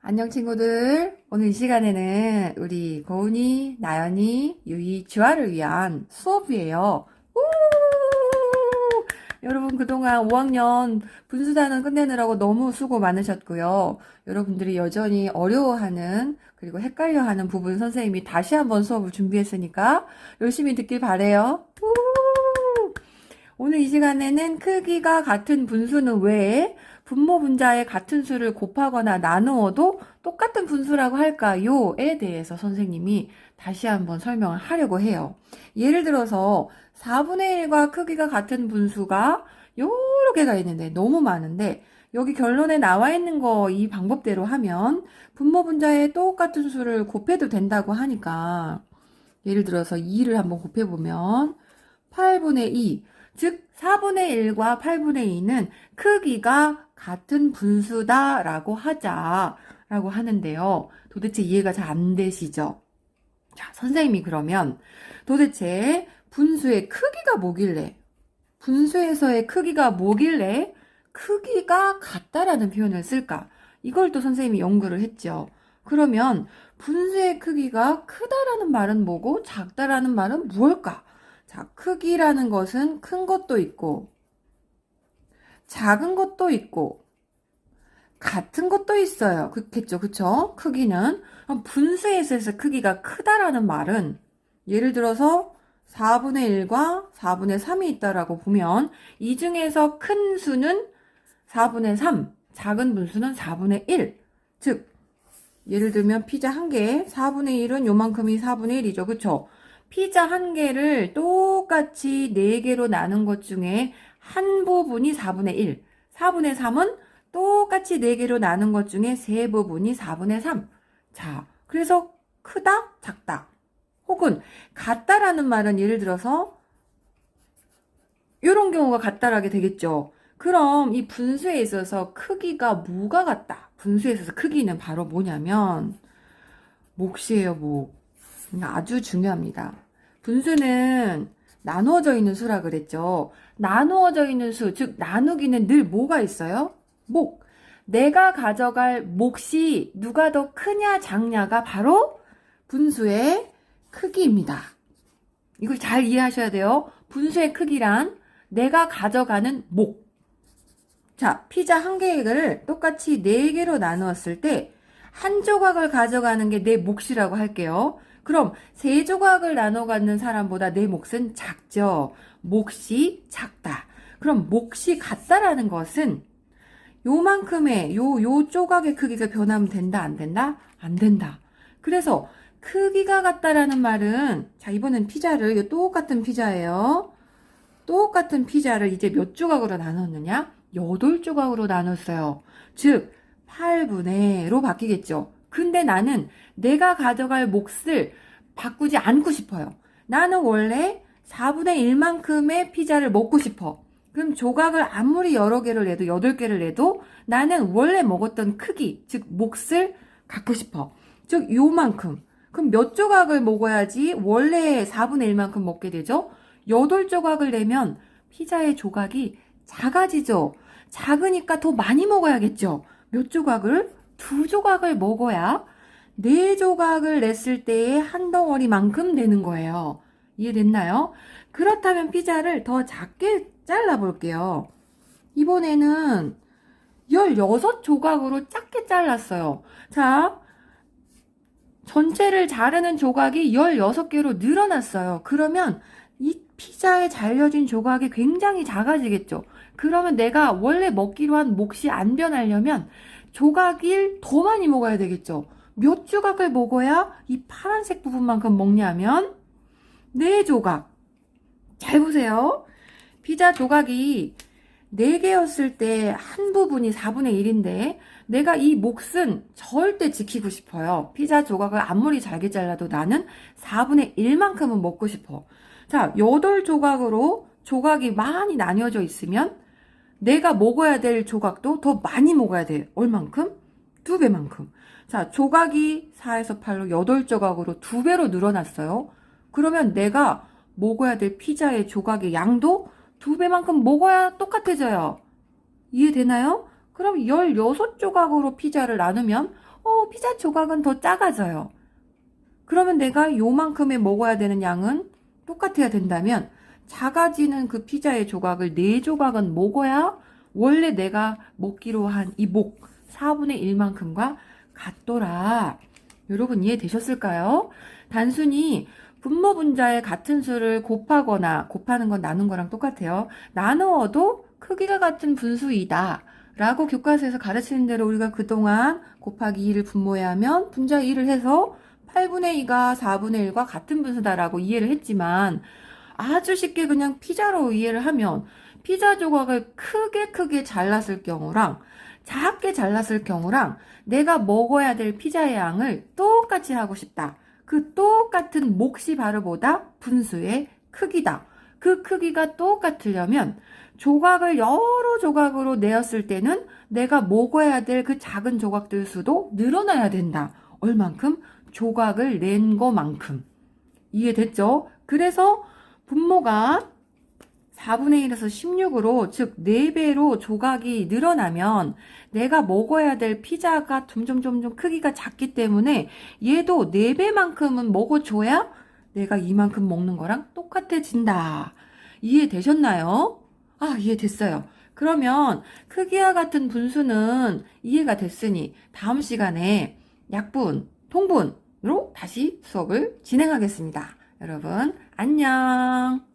안녕 친구들. 오늘 이 시간에는 우리 고은이, 나연이, 유이, 주아를 위한 수업이에요. 우! 여러분 그동안 5학년 분수단원 끝내느라고 너무 수고 많으셨고요. 여러분들이 여전히 어려워하는 그리고 헷갈려하는 부분 선생님이 다시 한번 수업을 준비했으니까 열심히 듣길 바래요. 우! 오늘 이 시간에는 크기가 같은 분수는 왜 분모 분자의 같은 수를 곱하거나 나누어도 똑같은 분수라고 할까요?에 대해서 선생님이 다시 한번 설명을 하려고 해요. 예를 들어서 4분의 1과 크기가 같은 분수가 여러 개가 있는데 너무 많은데 여기 결론에 나와 있는 거 이 방법대로 하면 분모 분자의 똑같은 수를 곱해도 된다고 하니까 예를 들어서 2를 한번 곱해보면 8분의 2 즉 4분의 1과 8분의 2는 크기가 같은 분수다라고 하자라고 하는데요. 도대체 이해가 잘 안 되시죠? 자, 선생님이 그러면 도대체 분수의 크기가 뭐길래 분수에서의 크기가 뭐길래 크기가 같다라는 표현을 쓸까? 이걸 또 선생님이 연구를 했죠. 그러면 분수의 크기가 크다라는 말은 뭐고 작다라는 말은 무엇일까? 자, 크기라는 것은 큰 것도 있고, 작은 것도 있고, 같은 것도 있어요. 그렇겠죠, 그쵸? 크기는. 분수에 있어서 크기가 크다라는 말은, 예를 들어서 4분의 1과 4분의 3이 있다라고 보면, 이 중에서 큰 수는 4분의 3, 작은 분수는 4분의 1. 즉, 예를 들면 피자 한 개, 4분의 1은 요만큼이 4분의 1이죠, 그쵸? 피자 한 개를 똑같이 4개로 나눈 것 중에 한 부분이 4분의 1, 4분의 3은 똑같이 4개로 나눈 것 중에 세 부분이 4분의 3. 자, 그래서 크다, 작다. 혹은 같다라는 말은 예를 들어서 이런 경우가 같다라게 되겠죠. 그럼 이 분수에 있어서 크기가 뭐가 같다? 분수에 있어서 크기는 바로 뭐냐면 몫이에요, 몫. 아주 중요합니다. 분수는 나누어져 있는 수라 그랬죠. 나누어져 있는 수, 즉 나누기는 늘 뭐가 있어요? 몫. 내가 가져갈 몫이 누가 더 크냐 작냐가 바로 분수의 크기입니다. 이걸 잘 이해하셔야 돼요. 분수의 크기란 내가 가져가는 몫. 자, 피자 한 개를 똑같이 4개로 나누었을 때 한 조각을 가져가는 게 내 몫이라고 할게요. 그럼 3조각을 나눠 갖는 사람보다 내 몫은 작죠. 몫이 작다. 그럼 몫이 같다라는 것은 요만큼의 요 조각의 크기가 변하면 된다, 안 된다? 안 된다. 그래서 크기가 같다라는 말은 자, 이번엔 피자를 똑같은 피자예요. 똑같은 피자를 이제 몇 조각으로 나눴느냐? 8조각으로 나눴어요. 즉 8분의로 바뀌겠죠. 근데 나는 내가 가져갈 몫을 바꾸지 않고 싶어요. 나는 원래 4분의 1만큼의 피자를 먹고 싶어. 그럼 조각을 아무리 여러 개를 내도 8개를 내도 나는 원래 먹었던 크기, 즉 몫을 갖고 싶어. 즉 요만큼. 그럼 몇 조각을 먹어야지 원래 4분의 1만큼 먹게 되죠? 8조각을 내면 피자의 조각이 작아지죠. 작으니까 더 많이 먹어야겠죠. 몇 조각을? 2조각을 먹어야 4조각을 냈을 때의 한 덩어리만큼 되는 거예요. 이해됐나요? 그렇다면 피자를 더 작게 잘라볼게요. 이번에는 16조각으로 작게 잘랐어요. 자, 전체를 자르는 조각이 16개로 늘어났어요. 그러면 이 피자에 잘려진 조각이 굉장히 작아지겠죠. 그러면 내가 원래 먹기로 한 몫이 안 변하려면 조각을 더 많이 먹어야 되겠죠. 몇 조각을 먹어야 이 파란색 부분만큼 먹냐면 4조각. 잘 보세요. 피자 조각이 4개였을 때 한 부분이 4분의 1인데 내가 이 몫은 절대 지키고 싶어요. 피자 조각을 아무리 잘게 잘라도 나는 4분의 1만큼은 먹고 싶어. 자, 8조각으로 조각이 많이 나뉘어져 있으면 내가 먹어야 될 조각도 더 많이 먹어야 돼. 얼만큼? 2배만큼. 자, 조각이 4에서 8로 8조각으로 2배로 늘어났어요. 그러면 내가 먹어야 될 피자의 조각의 양도 2배만큼 먹어야 똑같아져요. 이해되나요? 그럼 16조각으로 피자를 나누면 피자 조각은 더 작아져요. 그러면 내가 요만큼의 먹어야 되는 양은 똑같아야 된다면 작아지는 그 피자의 조각을 4조각은 먹어야 원래 내가 먹기로 한 이 4분의 1만큼과 같더라. 여러분 이해되셨을까요? 단순히 분모 분자의 같은 수를 곱하거나 곱하는 건 나눈 거랑 똑같아요. 나누어도 크기가 같은 분수이다 라고 교과서에서 가르치는 대로 우리가 그동안 곱하기 2를 분모해 하면 분자 2를 해서 8분의 2가 4분의 1과 같은 분수다라고 이해를 했지만 아주 쉽게 그냥 피자로 이해를 하면 피자 조각을 크게 잘랐을 경우랑 작게 잘랐을 경우랑 내가 먹어야 될 피자의 양을 똑같이 하고 싶다. 그 똑같은 몫이 바로 뭐다? 분수의 크기다. 그 크기가 똑같으려면 조각을 여러 조각으로 내었을 때는 내가 먹어야 될 그 작은 조각들 수도 늘어나야 된다. 얼만큼? 조각을 낸 것만큼. 이해됐죠? 그래서 분모가 4분의 1에서 16으로 즉 4배로 조각이 늘어나면 내가 먹어야 될 피자가 점점 크기가 작기 때문에 얘도 4배만큼은 먹어줘야 내가 이만큼 먹는 거랑 똑같아진다. 이해되셨나요? 이해됐어요. 그러면 크기와 같은 분수는 이해가 됐으니 다음 시간에 약분, 통분으로 다시 수업을 진행하겠습니다. 여러분 안녕.